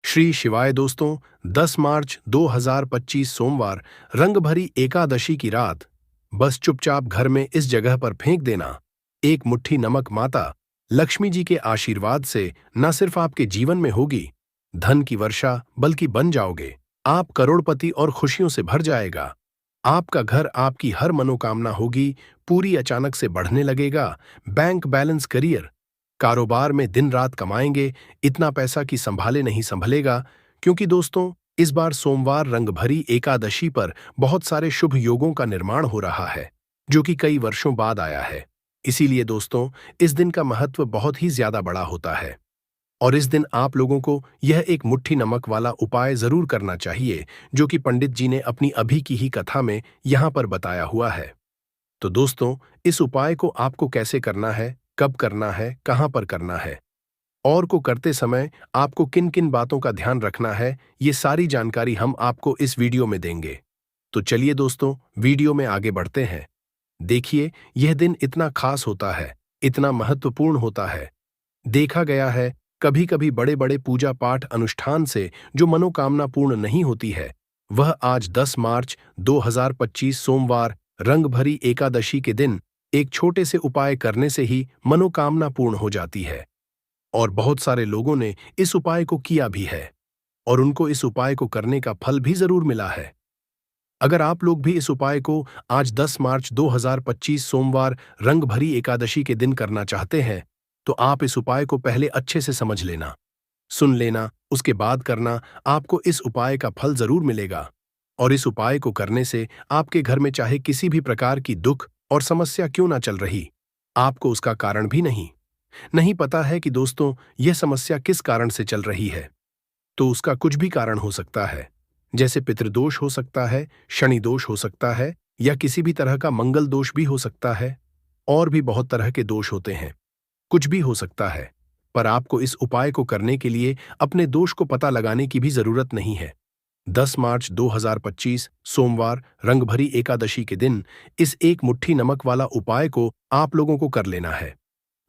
श्री शिवाय दोस्तों। 10 मार्च 2025 सोमवार रंग भरी एकादशी की रात। बस चुपचाप घर में इस जगह पर फेंक देना एक मुट्ठी नमक। माता लक्ष्मी जी के आशीर्वाद से न सिर्फ आपके जीवन में होगी धन की वर्षा, बल्कि बन जाओगे आप करोड़पति और खुशियों से भर जाएगा। आपका घर, आपकी हर मनोकामना होगी पूरी, अचानक से बढ़ने लगेगा बैंक बैलेंस, करियर, कारोबार में दिन रात कमाएंगे इतना पैसा कि संभाले नहीं संभलेगा। क्योंकि दोस्तों, इस बार सोमवार रंग भरी एकादशी पर बहुत सारे शुभ योगों का निर्माण हो रहा है जो कि कई वर्षों बाद आया है। इसीलिए दोस्तों, इस दिन का महत्व बहुत ही ज्यादा बड़ा होता है और इस दिन आप लोगों को यह एक मुट्ठी नमक वाला उपाय जरूर करना चाहिए जो कि पंडित जी ने अपनी अभी की ही कथा में यहां पर बताया हुआ है। तो दोस्तों, इस उपाय को आपको कैसे करना है, कब करना है, कहां पर करना है और को करते समय आपको किन किन बातों का ध्यान रखना है, ये सारी जानकारी हम आपको इस वीडियो में देंगे। तो चलिए दोस्तों, वीडियो में आगे बढ़ते हैं। देखिए, यह दिन इतना खास होता है, इतना महत्वपूर्ण होता है। देखा गया है कभी कभी बड़े बड़े पूजा पाठ अनुष्ठान से जो मनोकामना पूर्ण नहीं होती है, वह आज 10 मार्च 2025 सोमवार रंग भरी एकादशी के दिन एक छोटे से उपाय करने से ही मनोकामना पूर्ण हो जाती है। और बहुत सारे लोगों ने इस उपाय को किया भी है और उनको इस उपाय को करने का फल भी जरूर मिला है। अगर आप लोग भी इस उपाय को आज 10 मार्च 2025 सोमवार रंग भरी एकादशी के दिन करना चाहते हैं, तो आप इस उपाय को पहले अच्छे से समझ लेना, सुन लेना, उसके बाद करना। आपको इस उपाय का फल जरूर मिलेगा और इस उपाय को करने से आपके घर में चाहे किसी भी प्रकार की दुख और समस्या क्यों ना चल रही, आपको उसका कारण भी नहीं पता है कि दोस्तों यह समस्या किस कारण से चल रही है, तो उसका कुछ भी कारण हो सकता है। जैसे पितृदोष हो सकता है, शनि दोष हो सकता है, या किसी भी तरह का मंगल दोष भी हो सकता है। और भी बहुत तरह के दोष होते हैं, कुछ भी हो सकता है। पर आपको इस उपाय को करने के लिए अपने दोष को पता लगाने की भी जरूरत नहीं है। 10 मार्च 2025 सोमवार रंग भरी एकादशी के दिन इस एक मुट्ठी नमक वाला उपाय को आप लोगों को कर लेना है।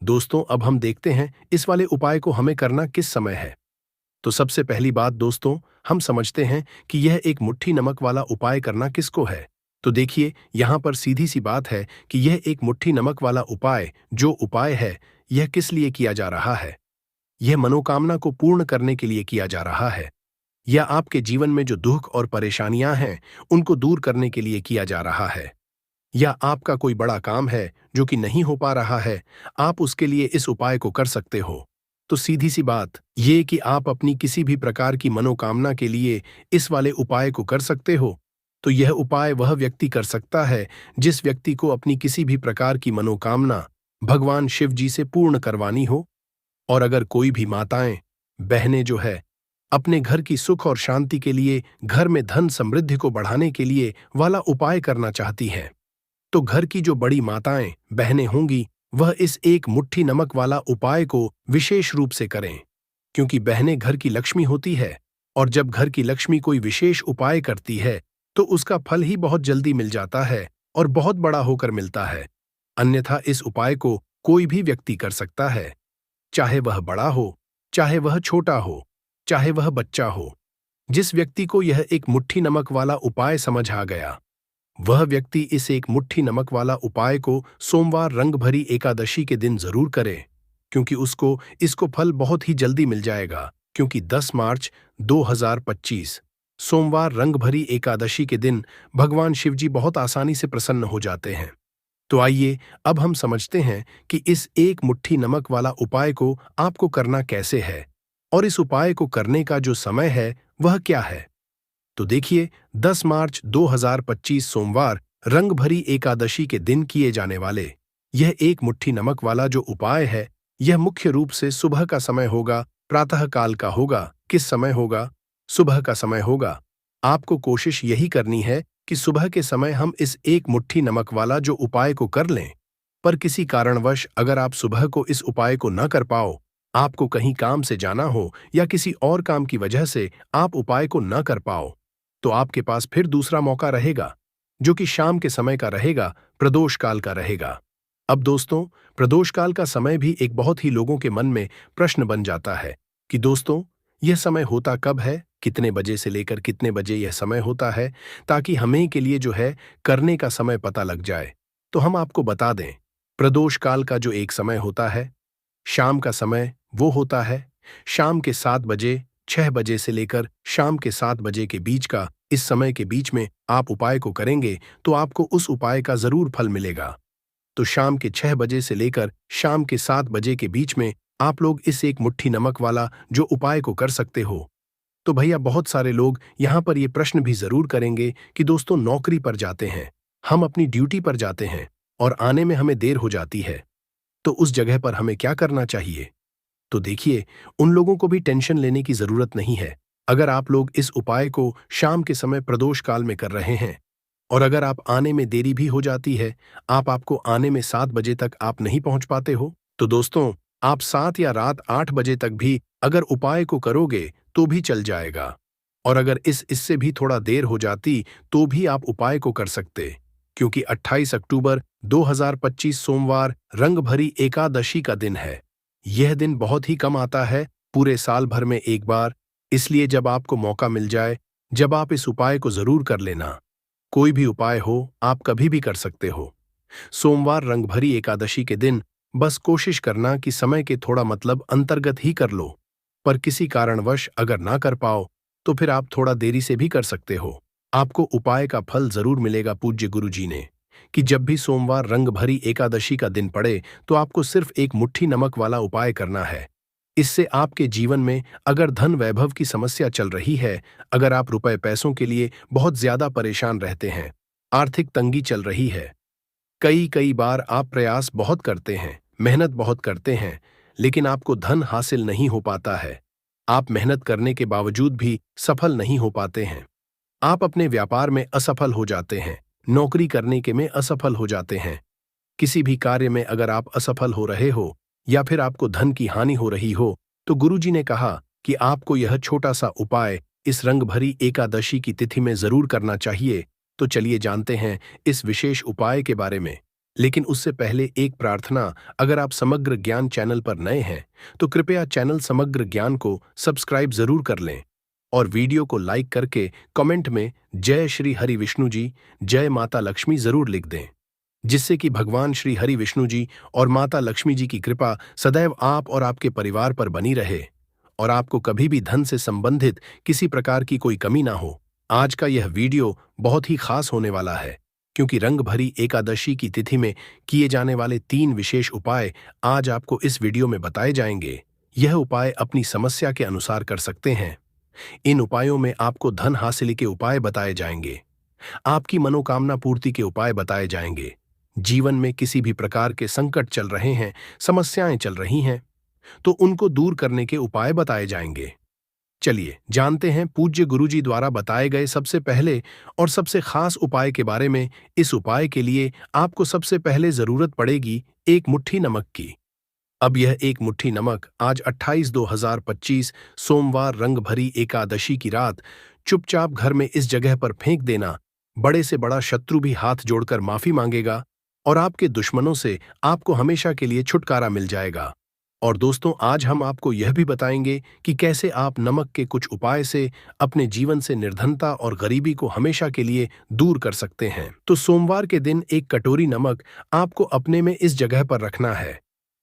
दोस्तों, अब हम देखते हैं इस वाले उपाय को हमें करना किस समय है। तो सबसे पहली बात दोस्तों, हम समझते हैं कि यह एक मुट्ठी नमक वाला उपाय करना किसको है। तो देखिए, यहां पर सीधी सी बात है कि यह एक मुट्ठी नमक वाला उपाय जो उपाय है, यह किस लिए किया जा रहा है। यह मनोकामना को पूर्ण करने के लिए किया जा रहा है, या आपके जीवन में जो दुख और परेशानियां हैं उनको दूर करने के लिए किया जा रहा है, या आपका कोई बड़ा काम है जो कि नहीं हो पा रहा है, आप उसके लिए इस उपाय को कर सकते हो। तो सीधी सी बात ये कि आप अपनी किसी भी प्रकार की मनोकामना के लिए इस वाले उपाय को कर सकते हो। तो यह उपाय वह व्यक्ति कर सकता है जिस व्यक्ति को अपनी किसी भी प्रकार की मनोकामना भगवान शिव जी से पूर्ण करवानी हो। और अगर कोई भी माताएं, बहनें जो है अपने घर की सुख और शांति के लिए, घर में धन समृद्धि को बढ़ाने के लिए वाला उपाय करना चाहती हैं, तो घर की जो बड़ी माताएं, बहनें होंगी, वह इस एक मुट्ठी नमक वाला उपाय को विशेष रूप से करें। क्योंकि बहनें घर की लक्ष्मी होती है और जब घर की लक्ष्मी कोई विशेष उपाय करती है तो उसका फल ही बहुत जल्दी मिल जाता है और बहुत बड़ा होकर मिलता है। अन्यथा इस उपाय को कोई भी व्यक्ति कर सकता है, चाहे वह बड़ा हो, चाहे वह छोटा हो, चाहे वह बच्चा हो। जिस व्यक्ति को यह एक मुट्ठी नमक वाला उपाय समझ आ गया, वह व्यक्ति इस एक मुट्ठी नमक वाला उपाय को सोमवार रंग भरी एकादशी के दिन जरूर करे, क्योंकि उसको इसको फल बहुत ही जल्दी मिल जाएगा। क्योंकि 10 मार्च 2025 सोमवार रंग भरी एकादशी के दिन भगवान शिवजी बहुत आसानी से प्रसन्न हो जाते हैं। तो आइए अब हम समझते हैं कि इस एक मुट्ठी नमक वाला उपाय को आपको करना कैसे है और इस उपाय को करने का जो समय है वह क्या है। तो देखिए, 10 मार्च 2025 सोमवार रंग भरी एकादशी के दिन किए जाने वाले यह एक मुट्ठी नमक वाला जो उपाय है, यह मुख्य रूप से सुबह का समय होगा, प्रातः काल का होगा। किस समय होगा? सुबह का समय होगा। आपको कोशिश यही करनी है कि सुबह के समय हम इस एक मुट्ठी नमक वाला जो उपाय को कर लें। पर किसी कारणवश अगर आप सुबह को इस उपाय को न कर पाओ, आपको कहीं काम से जाना हो या किसी और काम की वजह से आप उपाय को न कर पाओ, तो आपके पास फिर दूसरा मौका रहेगा जो कि शाम के समय का रहेगा, प्रदोष काल का रहेगा। अब दोस्तों, प्रदोष काल का समय भी एक बहुत ही लोगों के मन में प्रश्न बन जाता है कि दोस्तों, यह समय होता कब है, कितने बजे से लेकर कितने बजे यह समय होता है, ताकि हमें के लिए जो है करने का समय पता लग जाए। तो हम आपको बता दें, प्रदोष काल का जो एक समय होता है, शाम का समय वो होता है शाम के 7 बजे 6 बजे से लेकर शाम के 7 बजे के बीच का। इस समय के बीच में आप उपाय को करेंगे तो आपको उस उपाय का जरूर फल मिलेगा। तो शाम के 6 बजे से लेकर शाम के 7 बजे के बीच में आप लोग इस एक मुट्ठी नमक वाला जो उपाय को कर सकते हो। तो भैया बहुत सारे लोग यहाँ पर ये प्रश्न भी जरूर करेंगे कि दोस्तों नौकरी पर जाते हैं, हम अपनी ड्यूटी पर जाते हैं और आने में हमें देर हो जाती है, तो उस जगह पर हमें क्या करना चाहिए? तो देखिए, उन लोगों को भी टेंशन लेने की जरूरत नहीं है। अगर आप लोग इस उपाय को शाम के समय प्रदोष काल में कर रहे हैं और अगर आप आने में देरी भी हो जाती है, आपको आने में 7 बजे तक आप नहीं पहुंच पाते हो, तो दोस्तों आप 7 या रात 8 बजे तक भी अगर उपाय को करोगे तो भी चल जाएगा। और अगर इससे भी थोड़ा देर हो जाती तो भी आप उपाय को कर सकते, क्योंकि 28 अक्टूबर 2025 सोमवार रंगभरी एकादशी का दिन है। यह दिन बहुत ही कम आता है, पूरे साल भर में एक बार, इसलिए जब आपको मौका मिल जाए, जब आप इस उपाय को जरूर कर लेना। कोई भी उपाय हो आप कभी भी कर सकते हो। सोमवार रंगभरी एकादशी के दिन बस कोशिश करना कि समय के थोड़ा मतलब अंतर्गत ही कर लो, पर किसी कारणवश अगर ना कर पाओ तो फिर आप थोड़ा देरी से भी कर सकते हो। आपको उपाय का फल जरूर मिलेगा पूज्य गुरु जी ने कि जब भी सोमवार रंगभरी एकादशी का दिन पड़े तो आपको सिर्फ एक मुट्ठी नमक वाला उपाय करना है। इससे आपके जीवन में अगर धन वैभव की समस्या चल रही है, अगर आप रुपए पैसों के लिए बहुत ज्यादा परेशान रहते हैं, आर्थिक तंगी चल रही है, कई कई बार आप प्रयास बहुत करते हैं, मेहनत बहुत करते हैं, लेकिन आपको धन हासिल नहीं हो पाता है, आप मेहनत करने के बावजूद भी सफल नहीं हो पाते हैं, आप अपने व्यापार में असफल हो जाते हैं, नौकरी करने के में असफल हो जाते हैं, किसी भी कार्य में अगर आप असफल हो रहे हो या फिर आपको धन की हानि हो रही हो, तो गुरुजी ने कहा कि आपको यह छोटा सा उपाय इस रंगभरी एकादशी की तिथि में जरूर करना चाहिए। तो चलिए जानते हैं इस विशेष उपाय के बारे में। लेकिन उससे पहले एक प्रार्थना, अगर आप समग्र ज्ञान चैनल पर नए हैं तो कृपया चैनल समग्र ज्ञान को सब्सक्राइब जरूर कर लें और वीडियो को लाइक करके कमेंट में जय श्री हरि विष्णु जी, जय माता लक्ष्मी जरूर लिख दें, जिससे कि भगवान श्री हरि विष्णु जी और माता लक्ष्मी जी की कृपा सदैव आप और आपके परिवार पर बनी रहे और आपको कभी भी धन से संबंधित किसी प्रकार की कोई कमी ना हो। आज का यह वीडियो बहुत ही खास होने वाला है, क्योंकि रंगभरी एकादशी की तिथि में किए जाने वाले 3 विशेष उपाय आज आपको इस वीडियो में बताए जाएंगे। यह उपाय अपनी समस्या के अनुसार कर सकते हैं। इन उपायों में आपको धन हासिल के उपाय बताए जाएंगे, आपकी मनोकामना पूर्ति के उपाय बताए जाएंगे, जीवन में किसी भी प्रकार के संकट चल रहे हैं, समस्याएं चल रही हैं, तो उनको दूर करने के उपाय बताए जाएंगे। चलिए जानते हैं पूज्य गुरुजी द्वारा बताए गए सबसे पहले और सबसे खास उपाय के बारे में। इस उपाय के लिए आपको सबसे पहले जरूरत पड़ेगी एक मुट्ठी नमक की। अब यह एक मुट्ठी नमक आज 28/2025 सोमवार रंगभरी एकादशी की रात चुपचाप घर में इस जगह पर फेंक देना। बड़े से बड़ा शत्रु भी हाथ जोड़कर माफी मांगेगा और आपके दुश्मनों से आपको हमेशा के लिए छुटकारा मिल जाएगा। और दोस्तों आज हम आपको यह भी बताएंगे कि कैसे आप नमक के कुछ उपाय से अपने जीवन से निर्धनता और गरीबी को हमेशा के लिए दूर कर सकते हैं। तो सोमवार के दिन एक कटोरी नमक आपको अपने में इस जगह पर रखना है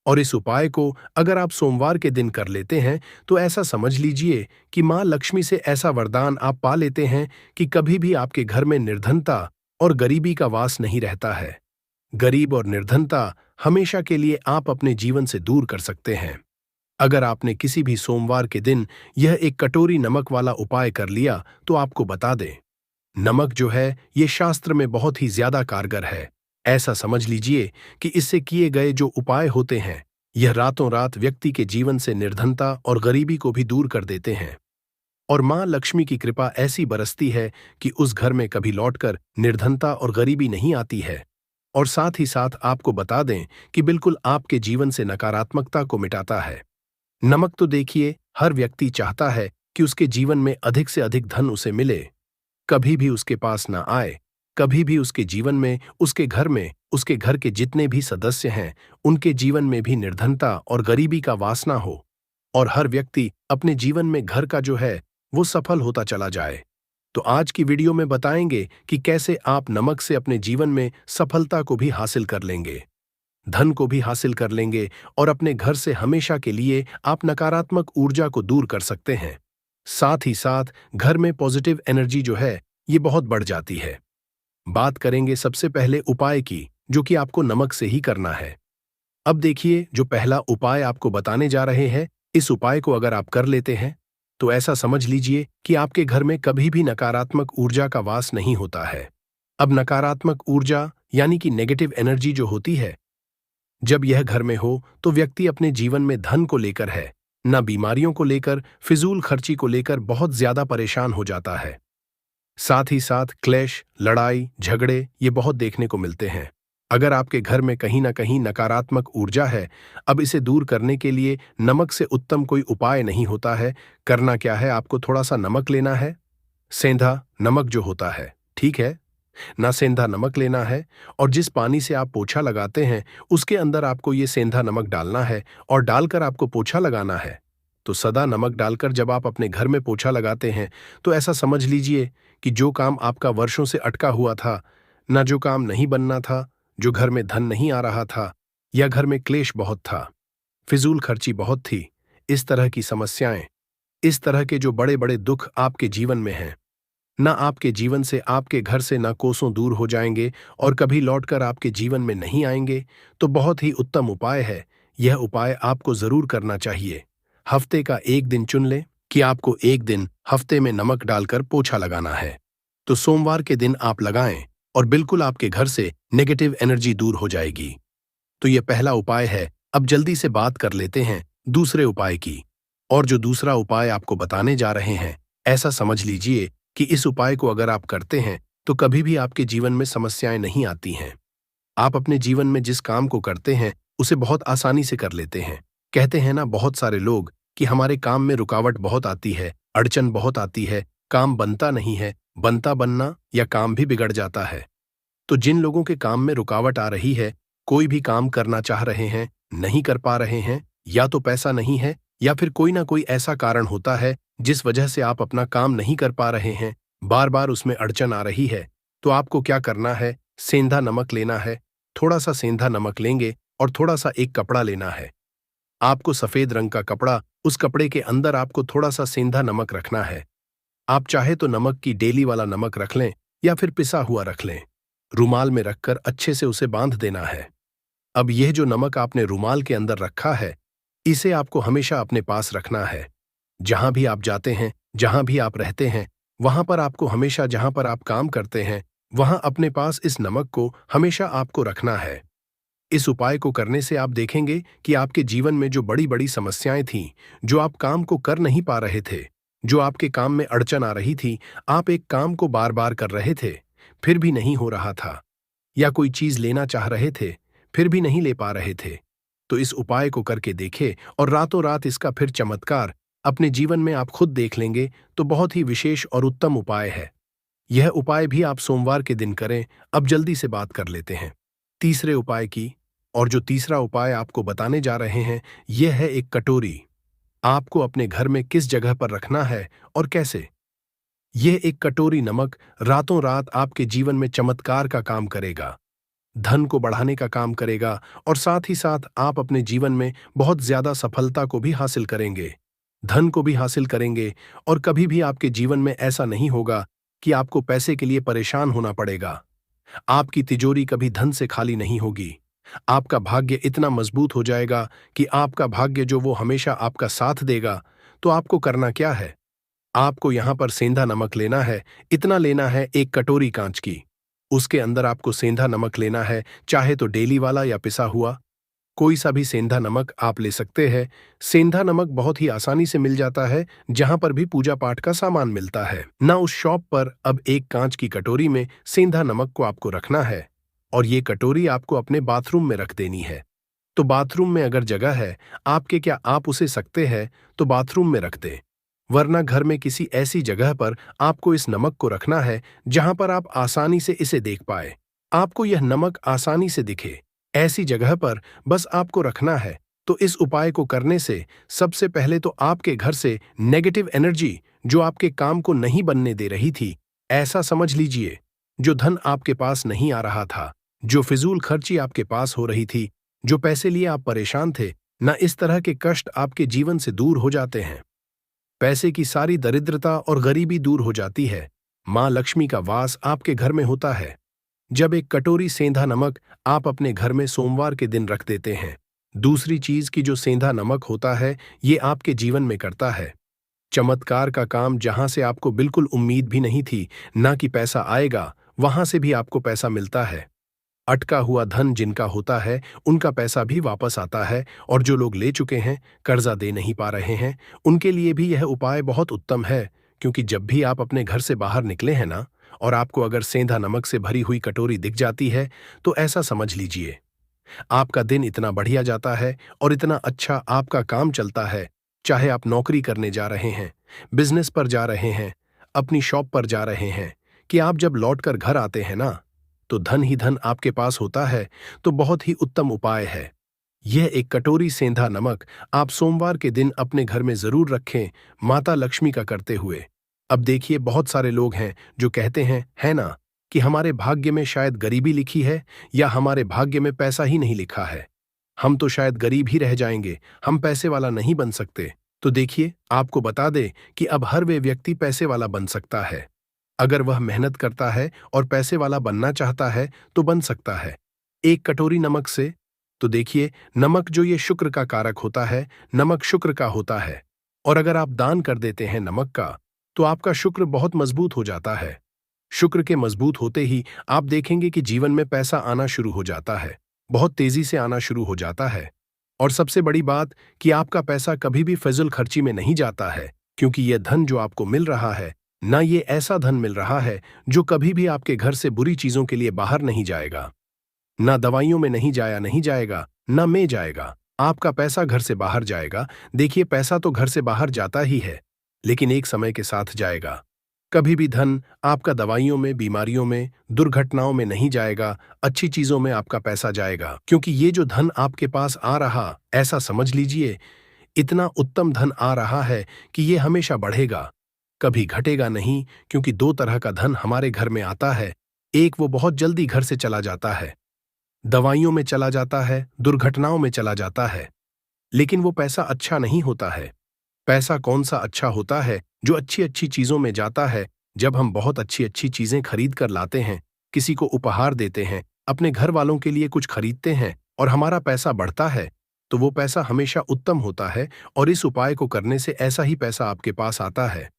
और इस उपाय को अगर आप सोमवार के दिन कर लेते हैं तो ऐसा समझ लीजिए कि मां लक्ष्मी से ऐसा वरदान आप पा लेते हैं कि कभी भी आपके घर में निर्धनता और गरीबी का वास नहीं रहता है। गरीब और निर्धनता हमेशा के लिए आप अपने जीवन से दूर कर सकते हैं। अगर आपने किसी भी सोमवार के दिन यह एक कटोरी नमक वाला उपाय कर लिया तो आपको बता दें, नमक जो है ये शास्त्र में बहुत ही ज्यादा कारगर है। ऐसा समझ लीजिए कि इससे किए गए जो उपाय होते हैं यह रातों रात व्यक्ति के जीवन से निर्धनता और गरीबी को भी दूर कर देते हैं और मां लक्ष्मी की कृपा ऐसी बरसती है कि उस घर में कभी लौटकर निर्धनता और गरीबी नहीं आती है। और साथ ही साथ आपको बता दें कि बिल्कुल आपके जीवन से नकारात्मकता को मिटाता है। नमक तो देखिए हर व्यक्ति चाहता है कि उसके जीवन में अधिक से अधिक धन उसे मिले, कभी भी उसके पास ना आए, कभी भी उसके जीवन में, उसके घर में, उसके घर के जितने भी सदस्य हैं उनके जीवन में भी निर्धनता और गरीबी का वास ना हो। और हर व्यक्ति अपने जीवन में घर का जो है वो सफल होता चला जाए। तो आज की वीडियो में बताएंगे कि कैसे आप नमक से अपने जीवन में सफलता को भी हासिल कर लेंगे, धन को भी हासिल कर लेंगे और अपने घर से हमेशा के लिए आप नकारात्मक ऊर्जा को दूर कर सकते हैं। साथ ही साथ घर में पॉजिटिव एनर्जी जो है ये बहुत बढ़ जाती है। बात करेंगे सबसे पहले उपाय की, जो कि आपको नमक से ही करना है। अब देखिए, जो पहला उपाय आपको बताने जा रहे हैं, इस उपाय को अगर आप कर लेते हैं तो ऐसा समझ लीजिए कि आपके घर में कभी भी नकारात्मक ऊर्जा का वास नहीं होता है। अब नकारात्मक ऊर्जा यानी कि नेगेटिव एनर्जी जो होती है, जब यह घर में हो तो व्यक्ति अपने जीवन में धन को लेकर है, न बीमारियों को लेकर, फिजूल खर्ची को लेकर बहुत ज्यादा परेशान हो जाता है। साथ ही साथ क्लेश, लड़ाई, झगड़े ये बहुत देखने को मिलते हैं। अगर आपके घर में कहीं ना कहीं नकारात्मक ऊर्जा है, अब इसे दूर करने के लिए नमक से उत्तम कोई उपाय नहीं होता है। करना क्या है, आपको थोड़ा सा नमक लेना है, सेंधा नमक जो होता है, ठीक है ना, सेंधा नमक लेना है और जिस पानी से आप पोछा लगाते हैं उसके अंदर आपको ये सेंधा नमक डालना है और डालकर आपको पोछा लगाना है। तो सदा नमक डालकर जब आप अपने घर में पोछा लगाते हैं तो ऐसा समझ लीजिए कि जो काम आपका वर्षों से अटका हुआ था, ना जो काम नहीं बनना था, जो घर में धन नहीं आ रहा था, या घर में क्लेश बहुत था, फिजूल खर्ची बहुत थी, इस तरह की समस्याएं, इस तरह के जो बड़े बड़े दुख आपके जीवन में हैं, ना आपके जीवन से, आपके घर से ना कोसों दूर हो जाएंगे और कभी लौटकर आपके जीवन में नहीं आएंगे। तो बहुत ही उत्तम उपाय है, यह उपाय आपको जरूर करना चाहिए। हफ्ते का एक दिन चुन लें कि आपको एक दिन हफ्ते में नमक डालकर पोछा लगाना है। तो सोमवार के दिन आप लगाएं और बिल्कुल आपके घर से नेगेटिव एनर्जी दूर हो जाएगी। तो यह पहला उपाय है। अब जल्दी से बात कर लेते हैं दूसरे उपाय की। और जो दूसरा उपाय आपको बताने जा रहे हैं, ऐसा समझ लीजिए कि इस उपाय को अगर आप करते हैं तो कभी भी आपके जीवन में समस्याएं नहीं आती हैं। आप अपने जीवन में जिस काम को करते हैं उसे बहुत आसानी से कर लेते हैं। कहते हैं ना बहुत सारे लोग कि हमारे काम में रुकावट बहुत आती है, अड़चन बहुत आती है, काम बनता नहीं है, बनता बनना या काम भी बिगड़ जाता है। तो जिन लोगों के काम में रुकावट आ रही है, कोई भी काम करना चाह रहे हैं, नहीं कर पा रहे हैं, या तो पैसा नहीं है या फिर कोई ना कोई ऐसा कारण होता है जिस वजह से आप अपना काम नहीं कर पा रहे हैं, बार बार उसमें अड़चन आ रही है, तो आपको क्या करना है, सेंधा नमक लेना है। थोड़ा सा सेंधा नमक लेंगे और थोड़ा सा एक कपड़ा लेना है। आपको सफेद रंग का कपड़ा, उस कपड़े के अंदर आपको थोड़ा सा सेंधा नमक रखना है। आप चाहे तो नमक की डेली वाला नमक रख लें या फिर पिसा हुआ रख लें। रुमाल में रखकर अच्छे से उसे बांध देना है। अब यह जो नमक आपने रुमाल के अंदर रखा है, इसे आपको हमेशा अपने पास रखना है। जहां भी आप जाते हैं, जहां भी आप रहते हैं, वहां पर आपको हमेशा, जहां पर आप काम करते हैं, वहां अपने पास इस नमक को हमेशा आपको रखना है। इस उपाय को करने से आप देखेंगे कि आपके जीवन में जो बड़ी बड़ी समस्याएं थीं, जो आप काम को कर नहीं पा रहे थे, जो आपके काम में अड़चन आ रही थी, आप एक काम को बार बार कर रहे थे फिर भी नहीं हो रहा था, या कोई चीज लेना चाह रहे थे फिर भी नहीं ले पा रहे थे, तो इस उपाय को करके देखें और रातों रात इसका फिर चमत्कार अपने जीवन में आप खुद देख लेंगे। तो बहुत ही विशेष और उत्तम उपाय है। यह उपाय भी आप सोमवार के दिन करें। अब जल्दी से बात कर लेते हैं तीसरे उपाय की। और जो तीसरा उपाय आपको बताने जा रहे हैं, यह है एक कटोरी। आपको अपने घर में किस जगह पर रखना है और कैसे। यह एक कटोरी नमक रातों रात आपके जीवन में चमत्कार का काम करेगा, धन को बढ़ाने का काम करेगा और साथ ही साथ आप अपने जीवन में बहुत ज्यादा सफलता को भी हासिल करेंगे, धन को भी हासिल करेंगे। और कभी भी आपके जीवन में ऐसा नहीं होगा कि आपको पैसे के लिए परेशान होना पड़ेगा। आपकी तिजोरी कभी धन से खाली नहीं होगी। आपका भाग्य इतना मजबूत हो जाएगा कि आपका भाग्य जो वो हमेशा आपका साथ देगा। तो आपको करना क्या है, आपको यहां पर सेंधा नमक लेना है। इतना लेना है, एक कटोरी कांच की, उसके अंदर आपको सेंधा नमक लेना है। चाहे तो डेली वाला या पिसा हुआ, कोई सा भी सेंधा नमक आप ले सकते हैं। सेंधा नमक बहुत ही आसानी से मिल जाता है, जहां पर भी पूजा पाठ का सामान मिलता है ना, उस शॉप पर। अब एक कांच की कटोरी में सेंधा नमक को आपको रखना है और ये कटोरी आपको अपने बाथरूम में रख देनी है। तो बाथरूम में अगर जगह है आपके, क्या आप उसे सकते हैं तो बाथरूम में रख दें, वरना घर में किसी ऐसी जगह पर आपको इस नमक को रखना है जहां पर आप आसानी से इसे देख पाए, आपको यह नमक आसानी से दिखे। ऐसी जगह पर बस आपको रखना है तो इस उपाय को करने से सबसे पहले तो आपके घर से नेगेटिव एनर्जी जो आपके काम को नहीं बनने दे रही थी, ऐसा समझ लीजिए, जो धन आपके पास नहीं आ रहा था, जो फिजूल खर्ची आपके पास हो रही थी, जो पैसे लिए आप परेशान थे, न इस तरह के कष्ट आपके जीवन से दूर हो जाते हैं। पैसे की सारी दरिद्रता और गरीबी दूर हो जाती है। मां लक्ष्मी का वास आपके घर में होता है। जब एक कटोरी सेंधा नमक आप अपने घर में सोमवार के दिन रख देते हैं। दूसरी चीज की जो सेंधा नमक होता है, ये आपके जीवन में करता है चमत्कार का काम। जहां से आपको बिल्कुल उम्मीद भी नहीं थी ना कि पैसा आएगा, वहां से भी आपको पैसा मिलता है। अटका हुआ धन जिनका होता है, उनका पैसा भी वापस आता है। और जो लोग ले चुके हैं, कर्जा दे नहीं पा रहे हैं, उनके लिए भी यह उपाय बहुत उत्तम है। क्योंकि जब भी आप अपने घर से बाहर निकले हैं ना, और आपको अगर सेंधा नमक से भरी हुई कटोरी दिख जाती है, तो ऐसा समझ लीजिए, आपका दिन इतना बढ़िया जाता है और इतना अच्छा आपका काम चलता है। चाहे आप नौकरी करने जा रहे हैं, बिजनेस पर जा रहे हैं, अपनी शॉप पर जा रहे हैं, कि आप जब लौटकर घर आते हैं ना, तो धन ही धन आपके पास होता है। तो बहुत ही उत्तम उपाय है यह। एक कटोरी सेंधा नमक आप सोमवार के दिन अपने घर में जरूर रखें, माता लक्ष्मी का करते हुए। अब देखिए, बहुत सारे लोग हैं जो कहते हैं, है ना, कि हमारे भाग्य में शायद गरीबी लिखी है, या हमारे भाग्य में पैसा ही नहीं लिखा है, हम तो शायद गरीब ही रह जाएंगे, हम पैसे वाला नहीं बन सकते। तो देखिए, आपको बता दे कि अब हर वे व्यक्ति पैसे वाला बन सकता है। अगर वह मेहनत करता है और पैसे वाला बनना चाहता है, तो बन सकता है। एक कटोरी नमक से। तो देखिए, नमक जो ये शुक्र का कारक होता है, नमक शुक्र का होता है। और अगर आप दान कर देते हैं नमक का, तो आपका शुक्र बहुत मजबूत हो जाता है। शुक्र के मजबूत होते ही आप देखेंगे कि जीवन में पैसा आना शुरू हो जाता है, बहुत तेजी से आना शुरू हो जाता है। और सबसे बड़ी बात कि आपका पैसा कभी भी फिजूल खर्ची में नहीं जाता है, क्योंकि यह धन जो आपको मिल रहा है ना, ये ऐसा धन मिल रहा है जो कभी भी आपके घर से बुरी चीजों के लिए बाहर नहीं जाएगा, ना दवाइयों में नहीं जाएगा, ना में जाएगा। आपका पैसा घर से बाहर जाएगा। देखिए, पैसा तो घर से बाहर जाता ही है, लेकिन एक समय के साथ जाएगा। कभी भी धन आपका दवाइयों में, बीमारियों में, दुर्घटनाओं में नहीं जाएगा, अच्छी चीजों में आपका पैसा जाएगा। क्योंकि ये जो धन आपके पास आ रहा, ऐसा समझ लीजिए, इतना उत्तम धन आ रहा है कि ये हमेशा बढ़ेगा, कभी घटेगा नहीं। क्योंकि दो तरह का धन हमारे घर में आता है। एक वो बहुत जल्दी घर से चला जाता है, दवाइयों में चला जाता है, दुर्घटनाओं में चला जाता है, लेकिन वो पैसा अच्छा नहीं होता है। पैसा कौन सा अच्छा होता है? जो अच्छी अच्छी चीजों में जाता है। जब हम बहुत अच्छी अच्छी चीजें खरीद कर लाते हैं, किसी को उपहार देते हैं, अपने घर वालों के लिए कुछ खरीदते हैं, और हमारा पैसा बढ़ता है, तो वो पैसा हमेशा उत्तम होता है। और इस उपाय को करने से ऐसा ही पैसा आपके पास आता है।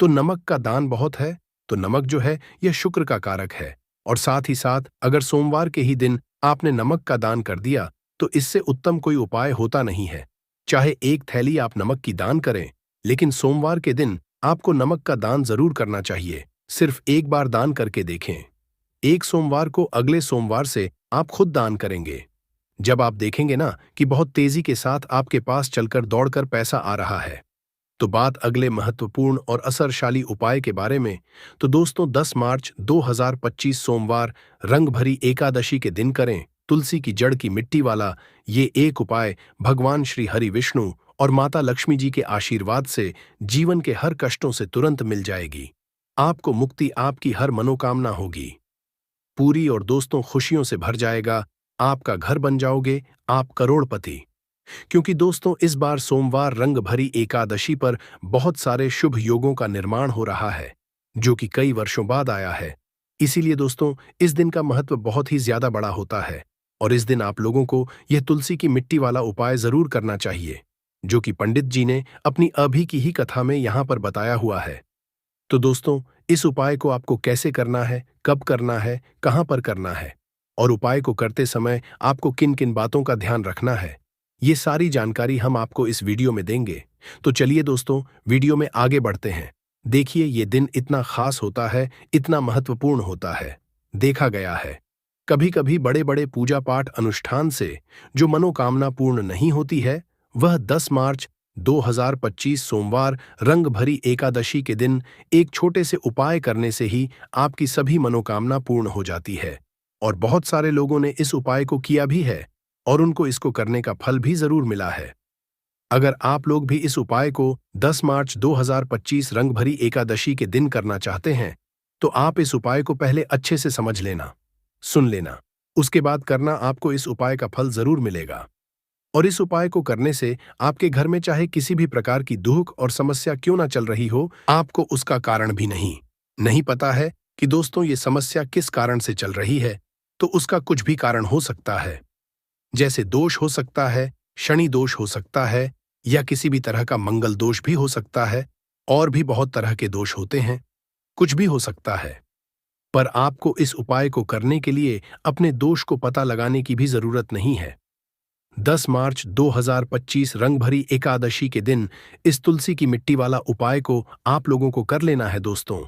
तो नमक का दान बहुत है। तो नमक जो है, यह शुक्र का कारक है। और साथ ही साथ अगर सोमवार के ही दिन आपने नमक का दान कर दिया, तो इससे उत्तम कोई उपाय होता नहीं है। चाहे एक थैली आप नमक की दान करें, लेकिन सोमवार के दिन आपको नमक का दान जरूर करना चाहिए। सिर्फ एक बार दान करके देखें। एक सोमवार को अगले सोमवार से आप खुद दान करेंगे। जब आप देखेंगे ना कि बहुत तेजी के साथ आपके पास चलकर दौड़कर पैसा आ रहा है। तो बात अगले महत्वपूर्ण और असरशाली उपाय के बारे में। तो दोस्तों, 10 मार्च 2025 सोमवार रंग भरी एकादशी के दिन करें तुलसी की जड़ की मिट्टी वाला ये एक उपाय। भगवान श्री हरि विष्णु और माता लक्ष्मी जी के आशीर्वाद से जीवन के हर कष्टों से तुरंत मिल जाएगी। आपको मुक्ति, आपकी हर मनोकामना होगी पूरी, और दोस्तों खुशियों से भर जाएगा। आपका घर बन जाओगे आप करोड़पति। क्योंकि दोस्तों, इस बार सोमवार रंग भरी एकादशी पर बहुत सारे शुभ योगों का निर्माण हो रहा है, जो कि कई वर्षों बाद आया है। इसीलिए दोस्तों, इस दिन का महत्व बहुत ही ज्यादा बड़ा होता है। और इस दिन आप लोगों को यह तुलसी की मिट्टी वाला उपाय जरूर करना चाहिए, जो कि पंडित जी ने अपनी अभी की ही कथा में यहां पर बताया हुआ है। तो दोस्तों, इस उपाय को आपको कैसे करना है, कब करना है, कहां पर करना है, और उपाय को करते समय आपको किन किन बातों का ध्यान रखना है, ये सारी जानकारी हम आपको इस वीडियो में देंगे। तो चलिए दोस्तों, वीडियो में आगे बढ़ते हैं। देखिए, ये दिन इतना खास होता है, इतना महत्वपूर्ण होता है। देखा गया है, कभी कभी बड़े बड़े पूजा पाठ अनुष्ठान से जो मनोकामना पूर्ण नहीं होती है, वह 10 मार्च 2025 सोमवार रंग भरी एकादशी के दिन एक छोटे से उपाय करने से ही आपकी सभी मनोकामना पूर्ण हो जाती है। और बहुत सारे लोगों ने इस उपाय को किया भी है। और उनको इसको करने का फल भी जरूर मिला है। अगर आप लोग भी इस उपाय को 10 मार्च 2025 रंग भरी एकादशी के दिन करना चाहते हैं, तो आप इस उपाय को पहले अच्छे से समझ लेना, सुन लेना, उसके बाद करना, आपको इस उपाय का फल जरूर मिलेगा। और इस उपाय को करने से आपके घर में चाहे किसी भी प्रकार की दुख और समस्या क्यों ना चल रही हो, आपको उसका कारण भी नहीं पता है कि दोस्तों ये समस्या किस कारण से चल रही है, तो उसका कुछ भी कारण हो सकता है। जैसे दोष हो सकता है, शनि दोष हो सकता है, या किसी भी तरह का मंगल दोष भी हो सकता है, और भी बहुत तरह के दोष होते हैं, कुछ भी हो सकता है। पर आपको इस उपाय को करने के लिए अपने दोष को पता लगाने की भी जरूरत नहीं है। 10 मार्च 2025 रंग भरी एकादशी के दिन इस तुलसी की मिट्टी वाला उपाय को आप लोगों को कर लेना है दोस्तों।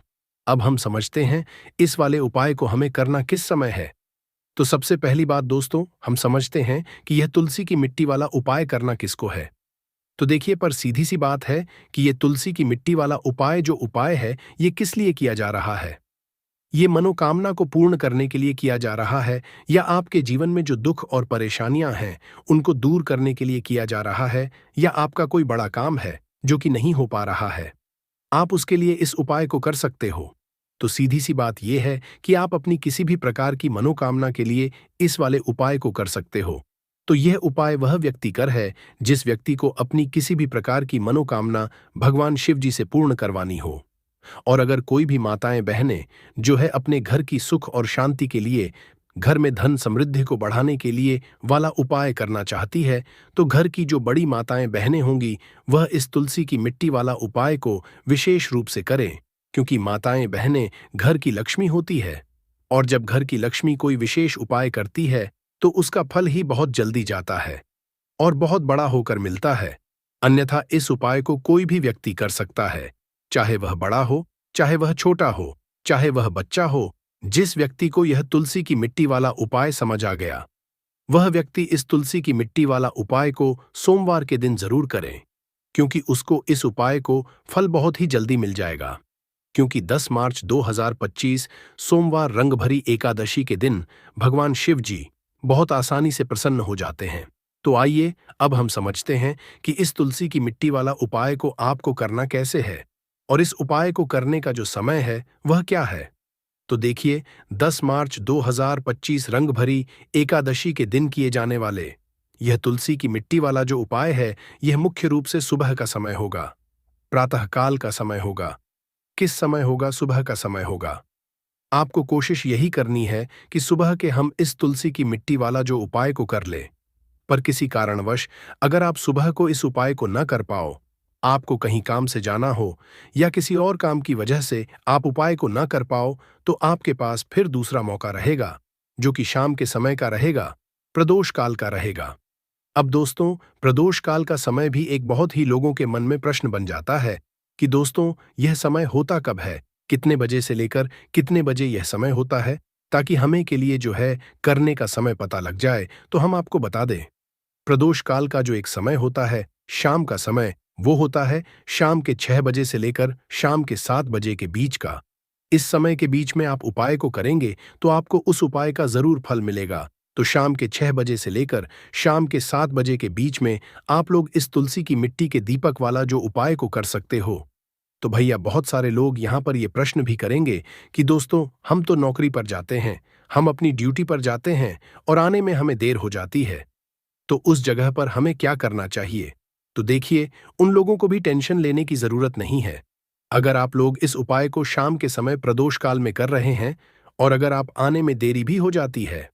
अब हम समझते हैं इस वाले उपाय को हमें करना किस समय है। तो सबसे पहली बात दोस्तों, हम समझते हैं कि यह तुलसी की मिट्टी वाला उपाय करना किसको है। तो देखिए, पर सीधी सी बात है कि यह तुलसी की मिट्टी वाला उपाय जो उपाय है, ये किस लिए किया जा रहा है। ये मनोकामना को पूर्ण करने के लिए किया जा रहा है, या आपके जीवन में जो दुख और परेशानियां हैं उनको दूर करने के लिए किया जा रहा है, या आपका कोई बड़ा काम है जो कि नहीं हो पा रहा है, आप उसके लिए इस उपाय को कर सकते हो। तो सीधी सी बात यह है कि आप अपनी किसी भी प्रकार की मनोकामना के लिए इस वाले उपाय को कर सकते हो। तो यह उपाय वह व्यक्ति कर है जिस व्यक्ति को अपनी किसी भी प्रकार की मनोकामना भगवान शिव जी से पूर्ण करवानी हो। और अगर कोई भी माताएं बहनें जो है अपने घर की सुख और शांति के लिए, घर में धन समृद्धि को बढ़ाने के लिए वाला उपाय करना चाहती है, तो घर की जो बड़ी माताएं बहनें होंगी वह इस तुलसी की मिट्टी वाला उपाय को विशेष रूप से करें, क्योंकि माताएं बहनें घर की लक्ष्मी होती है, और जब घर की लक्ष्मी कोई विशेष उपाय करती है तो उसका फल ही बहुत जल्दी जाता है और बहुत बड़ा होकर मिलता है। अन्यथा इस उपाय को कोई भी व्यक्ति कर सकता है, चाहे वह बड़ा हो, चाहे वह छोटा हो, चाहे वह बच्चा हो। जिस व्यक्ति को यह तुलसी की मिट्टी वाला उपाय समझ आ गया, वह व्यक्ति इस तुलसी की मिट्टी वाला उपाय को सोमवार के दिन जरूर करें, क्योंकि उसको इस उपाय को फल बहुत ही जल्दी मिल जाएगा। क्योंकि 10 मार्च 2025 सोमवार रंग भरी एकादशी के दिन भगवान शिव जी बहुत आसानी से प्रसन्न हो जाते हैं। तो आइए अब हम समझते हैं कि इस तुलसी की मिट्टी वाला उपाय को आपको करना कैसे है, और इस उपाय को करने का जो समय है वह क्या है। तो देखिए, 10 मार्च 2025 रंग भरी एकादशी के दिन किए जाने वाले यह तुलसी की मिट्टी वाला जो उपाय है, यह मुख्य रूप से सुबह का समय होगा, प्रातःकाल का समय होगा। किस समय होगा? सुबह का समय होगा। आपको कोशिश यही करनी है कि सुबह के हम इस तुलसी की मिट्टी वाला जो उपाय को कर ले। पर किसी कारणवश अगर आप सुबह को इस उपाय को न कर पाओ, आपको कहीं काम से जाना हो या किसी और काम की वजह से आप उपाय को न कर पाओ, तो आपके पास फिर दूसरा मौका रहेगा, जो कि शाम के समय का रहेगा, प्रदोष काल का रहेगा। अब दोस्तों, प्रदोष काल का समय भी एक बहुत ही लोगों के मन में प्रश्न बन जाता है कि दोस्तों यह समय होता कब है, कितने बजे से लेकर कितने बजे यह समय होता है, ताकि हमें के लिए जो है करने का समय पता लग जाए तो हम आपको बता दें। प्रदोष काल का जो एक समय होता है, शाम का समय, वो होता है शाम के 6 बजे से लेकर शाम के 7 बजे के बीच का। इस समय के बीच में आप उपाय को करेंगे तो आपको उस उपाय का जरूर फल मिलेगा। तो शाम के 6 बजे से लेकर शाम के 7 बजे के बीच में आप लोग इस तुलसी की मिट्टी के दीपक वाला जो उपाय को कर सकते हो। तो भैया, बहुत सारे लोग यहाँ पर ये प्रश्न भी करेंगे कि दोस्तों हम तो नौकरी पर जाते हैं, हम अपनी ड्यूटी पर जाते हैं और आने में हमें देर हो जाती है, तो उस जगह पर हमें क्या करना चाहिए। तो देखिए, उन लोगों को भी टेंशन लेने की जरूरत नहीं है। अगर आप लोग इस उपाय को शाम के समय प्रदोष काल में कर रहे हैं और अगर आप आने में देरी भी हो जाती है,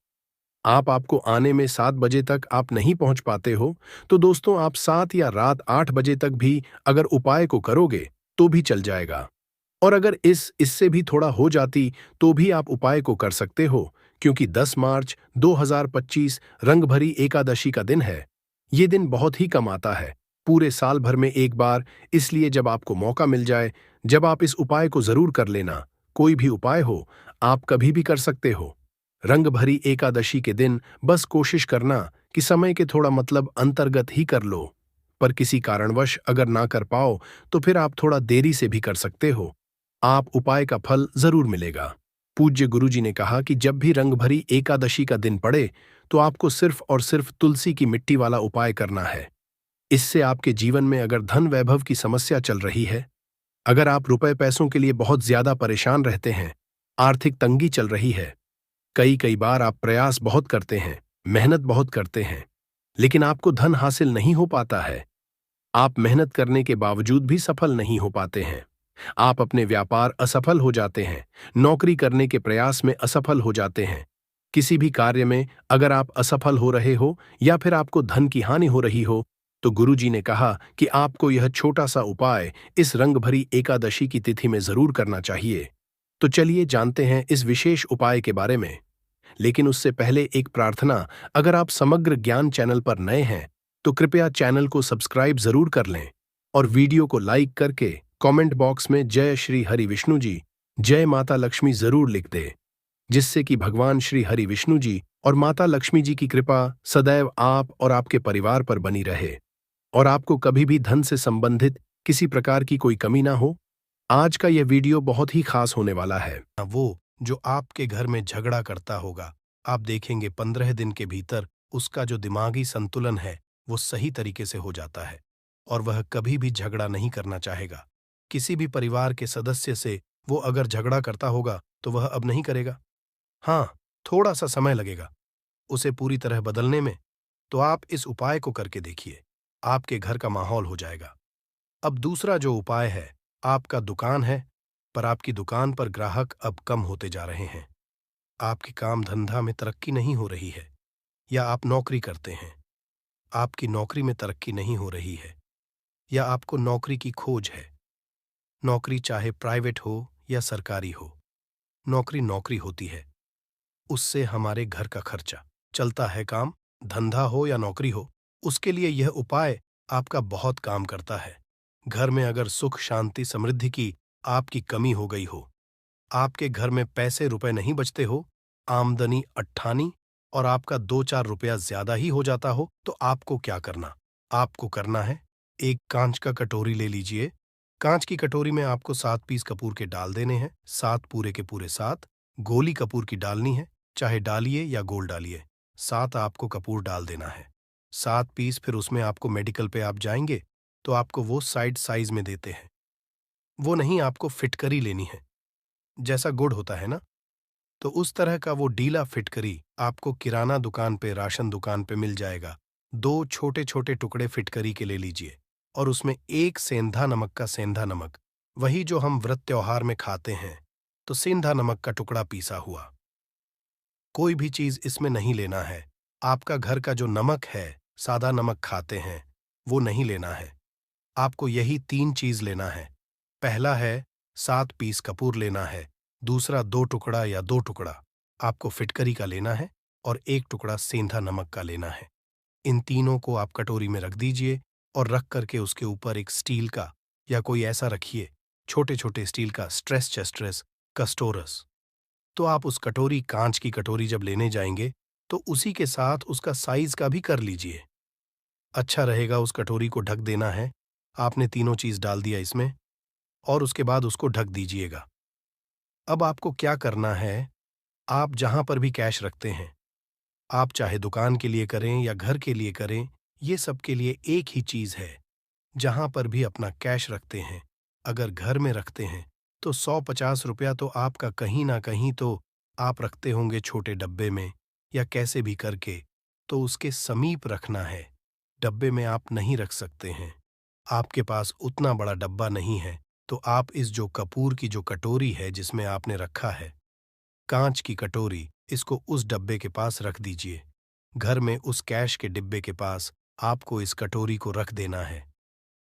आपको आने में 7 बजे तक आप नहीं पहुंच पाते हो, तो दोस्तों आप 7 या रात 8 बजे तक भी अगर उपाय को करोगे तो भी चल जाएगा। और अगर इससे भी थोड़ा हो जाती तो भी आप उपाय को कर सकते हो, क्योंकि 10 मार्च 2025 रंग भरी एकादशी का दिन है। ये दिन बहुत ही कम आता है, पूरे साल भर में एक बार, इसलिए जब आपको मौका मिल जाए, जब आप इस उपाय को जरूर कर लेना। कोई भी उपाय हो, आप कभी भी कर सकते हो। रंग भरी एकादशी के दिन बस कोशिश करना कि समय के थोड़ा अंतर्गत ही कर लो। पर किसी कारणवश अगर ना कर पाओ तो फिर आप थोड़ा देरी से भी कर सकते हो, आप उपाय का फल जरूर मिलेगा। पूज्य गुरुजी ने कहा कि जब भी रंग भरी एकादशी का दिन पड़े तो आपको सिर्फ और सिर्फ तुलसी की मिट्टी वाला उपाय करना है। इससे आपके जीवन में अगर धन वैभव की समस्या चल रही है, अगर आप रुपए पैसों के लिए बहुत ज्यादा परेशान रहते हैं, आर्थिक तंगी चल रही है, कई कई बार आप प्रयास बहुत करते हैं, मेहनत बहुत करते हैं, लेकिन आपको धन हासिल नहीं हो पाता है। आप मेहनत करने के बावजूद भी सफल नहीं हो पाते हैं। आप अपने व्यापार असफल हो जाते हैं, नौकरी करने के प्रयास में असफल हो जाते हैं। किसी भी कार्य में अगर आप असफल हो रहे हो या फिर आपको धन की हानि हो रही हो, तो गुरुजी ने कहा कि आपको यह छोटा सा उपाय इस रंग भरी एकादशी की तिथि में जरूर करना चाहिए। तो चलिए जानते हैं इस विशेष उपाय के बारे में। लेकिन उससे पहले एक प्रार्थना, अगर आप समग्र ज्ञान चैनल पर नए हैं तो कृपया चैनल को सब्सक्राइब जरूर कर लें और वीडियो को लाइक करके कमेंट बॉक्स में जय श्री हरि विष्णु जी, जय माता लक्ष्मी जरूर लिख दे, जिससे कि भगवान श्री हरि विष्णु जी और माता लक्ष्मी जी की कृपा सदैव आप और आपके परिवार पर बनी रहे और आपको कभी भी धन से संबंधित किसी प्रकार की कोई कमी ना हो। आज का यह वीडियो बहुत ही खास होने वाला है। वो जो आपके घर में झगड़ा करता होगा, आप देखेंगे 15 दिन के भीतर उसका जो दिमागी संतुलन है वो सही तरीके से हो जाता है और वह कभी भी झगड़ा नहीं करना चाहेगा। किसी भी परिवार के सदस्य से वो अगर झगड़ा करता होगा तो वह अब नहीं करेगा। हाँ, थोड़ा सा समय लगेगा उसे पूरी तरह बदलने में, तो आप इस उपाय को करके देखिए, आपके घर का माहौल हो जाएगा। अब दूसरा जो उपाय है, आपका दुकान है पर आपकी दुकान पर ग्राहक अब कम होते जा रहे हैं, आपके काम धंधा में तरक्की नहीं हो रही है, या आप नौकरी करते हैं, आपकी नौकरी में तरक्की नहीं हो रही है, या आपको नौकरी की खोज है। नौकरी चाहे प्राइवेट हो या सरकारी हो, नौकरी नौकरी होती है, उससे हमारे घर का खर्चा चलता है। काम धंधा हो या नौकरी हो, उसके लिए यह उपाय आपका बहुत काम करता है। घर में अगर सुख शांति समृद्धि की आपकी कमी हो गई हो, आपके घर में पैसे रुपए नहीं बचते हो, आमदनी अट्ठानी और आपका 2-4 रुपया ज्यादा ही हो जाता हो, तो आपको क्या करना? आपको करना है, एक कांच का कटोरी ले लीजिए। कांच की कटोरी में आपको 7 पीस कपूर के डाल देने हैं, 7 पूरे के पूरे 7 गोली कपूर की डालनी है, चाहे डालिए या गोल डालिए। 7 आपको कपूर डाल देना है, 7 पीस। फिर उसमें आपको मेडिकल पे आप जाएंगे तो आपको वो साइड साइज में देते हैं, वो नहीं, आपको फिटकरी लेनी है। जैसा गुड़ होता है ना, तो उस तरह का वो डीला फिटकरी आपको किराना दुकान पे, राशन दुकान पे मिल जाएगा। 2 छोटे छोटे टुकड़े फिटकरी के ले लीजिए और उसमें 1 सेंधा नमक का, सेंधा नमक वही जो हम व्रत त्योहार में खाते हैं, तो सेंधा नमक का टुकड़ा पीसा हुआ। कोई भी चीज इसमें नहीं लेना है। आपका घर का जो नमक है, सादा नमक खाते हैं, वो नहीं लेना है। आपको यही 3 चीज लेना है। पहला है 7 पीस कपूर लेना है, दूसरा 2 टुकड़ा या 2 टुकड़ा आपको फिटकरी का लेना है और 1 टुकड़ा सेंधा नमक का लेना है। इन तीनों को आप कटोरी में रख दीजिए और रख करके उसके ऊपर एक स्टील का या कोई ऐसा रखिए, छोटे छोटे स्टील का स्ट्रेस चेस्ट्रेस कस्टोरस। तो आप उस कटोरी, कांच की कटोरी जब लेने जाएंगे तो उसी के साथ उसका साइज का भी कर लीजिए। अच्छा रहेगा, उस कटोरी को ढक देना है। आपने तीनों चीज डाल दिया इसमें और उसके बाद उसको ढक दीजिएगा। अब आपको क्या करना है, आप जहां पर भी कैश रखते हैं, आप चाहे दुकान के लिए करें या घर के लिए करें, ये सब के लिए एक ही चीज है। जहां पर भी अपना कैश रखते हैं, अगर घर में रखते हैं, तो 100-50 रुपया तो आपका कहीं ना कहीं तो आप रखते होंगे छोटे डब्बे में या कैसे भी करके, तो उसके समीप रखना है। डब्बे में आप नहीं रख सकते हैं, आपके पास उतना बड़ा डब्बा नहीं है, तो आप इस जो कपूर की जो कटोरी है जिसमें आपने रखा है, कांच की कटोरी, इसको उस डब्बे के पास रख दीजिए। घर में उस कैश के डिब्बे के पास आपको इस कटोरी को रख देना है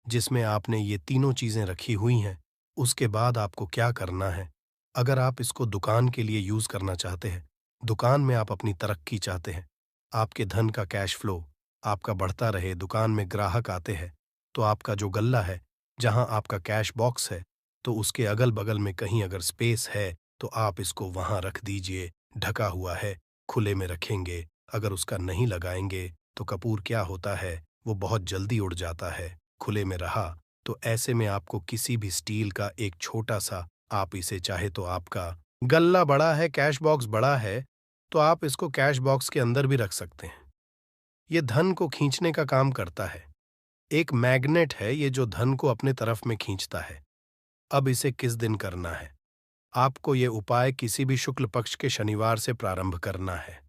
जिसमें आपने ये तीनों चीजें रखी हुई हैं। उसके बाद आपको क्या करना है, अगर आप इसको दुकान के लिए यूज करना चाहते हैं, दुकान में आप अपनी तरक्की चाहते हैं, आपके धन का कैश फ्लो आपका बढ़ता रहे, दुकान में ग्राहक आते हैं, तो आपका जो गल्ला है, जहां आपका कैश बॉक्स है, तो उसके अगल बगल में कहीं अगर स्पेस है तो आप इसको वहां रख दीजिए। ढका हुआ है, खुले में रखेंगे। अगर उसका नहीं लगाएंगे तो कपूर क्या होता है, वो बहुत जल्दी उड़ जाता है। खुले में रहा तो ऐसे में आपको किसी भी स्टील का एक छोटा सा, आप इसे चाहे तो आपका गल्ला बड़ा है, कैश बॉक्स बड़ा है, तो आप इसको कैश बॉक्स के अंदर भी रख सकते हैं। ये धन को खींचने का काम करता है। एक मैग्नेट है ये जो धन को अपने तरफ में खींचता है। अब इसे किस दिन करना है? आपको ये उपाय किसी भी शुक्ल पक्ष के शनिवार से प्रारंभ करना है।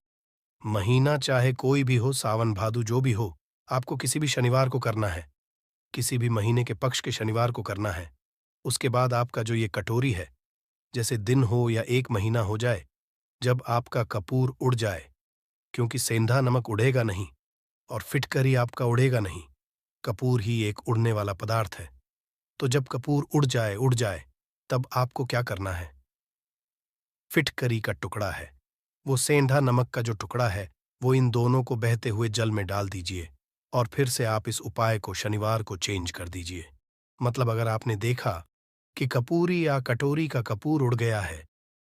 महीना चाहे कोई भी हो, सावन भादु जो भी हो, आपको किसी भी शनिवार को करना है। किसी भी महीने के पक्ष के शनिवार को करना है। उसके बाद आपका जो ये कटोरी है, जैसे दिन हो या एक महीना हो जाए, जब आपका कपूर उड़ जाए, क्योंकि सेंधा नमक उड़ेगा नहीं और फिटकरी आपका उड़ेगा नहीं, कपूर ही एक उड़ने वाला पदार्थ है। तो जब कपूर उड़ जाए, तब आपको क्या करना है? फिटकरी का टुकड़ा है, वो सेंधा नमक का जो टुकड़ा है, वो इन दोनों को बहते हुए जल में डाल दीजिए और फिर से आप इस उपाय को शनिवार को चेंज कर दीजिए। मतलब अगर आपने देखा कि कपूरी या कटोरी का कपूर उड़ गया है,